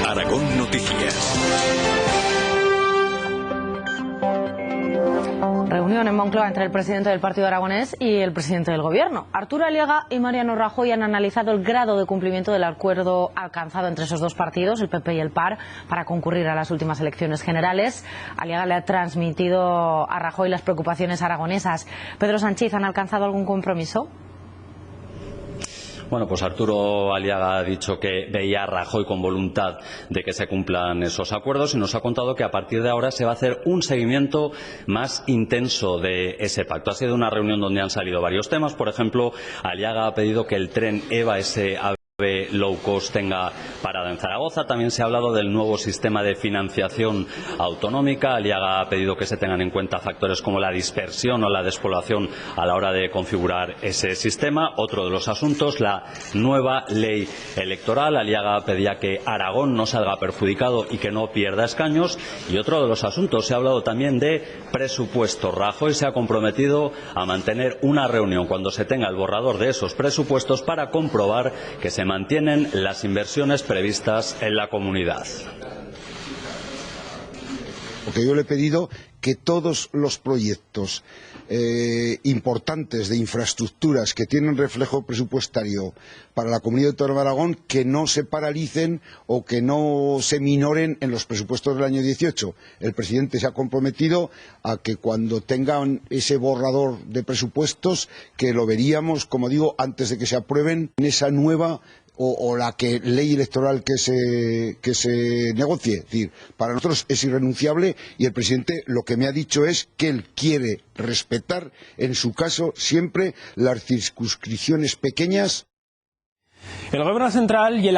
Aragón Noticias. Reunión en Moncloa entre el presidente del Partido Aragonés y el presidente del Gobierno. Arturo Aliaga y Mariano Rajoy han analizado el grado de cumplimiento del acuerdo alcanzado entre esos dos partidos, el PP y el PAR, para concurrir a las últimas elecciones generales. Aliaga le ha transmitido a Rajoy las preocupaciones aragonesas. Pedro Sánchez, ¿han alcanzado algún compromiso? Bueno, pues Arturo Aliaga ha dicho que veía a Rajoy con voluntad de que se cumplan esos acuerdos y nos ha contado que a partir de ahora se va a hacer un seguimiento más intenso de ese pacto. Ha sido una reunión donde han salido varios temas. Por ejemplo, Aliaga ha pedido que el tren EVA, ese low cost, tenga parada en Zaragoza. También se ha hablado del nuevo sistema de financiación autonómica. Aliaga ha pedido que se tengan en cuenta factores como la dispersión o la despoblación a la hora de configurar ese sistema. Otro de los asuntos, la nueva ley electoral. Aliaga pedía que Aragón no salga perjudicado y que no pierda escaños. Y otro de los asuntos, se ha hablado también de presupuestos. Rajoy se ha comprometido a mantener una reunión cuando se tenga el borrador de esos presupuestos para comprobar que se mantienen las inversiones previstas en la comunidad. Porque yo le he pedido que todos los proyectos importantes de infraestructuras que tienen reflejo presupuestario para la Comunidad Autónoma de Aragón, que no se paralicen o que no se minoren en los presupuestos del año 18. El presidente se ha comprometido a que cuando tengan ese borrador de presupuestos, que lo veríamos, como digo, antes de que se aprueben en esa nueva o la ley electoral que se negocie. Es decir, para nosotros es irrenunciable y el presidente lo que me ha dicho es que él quiere respetar, en su caso, siempre las circunscripciones pequeñas. El Gobierno central y el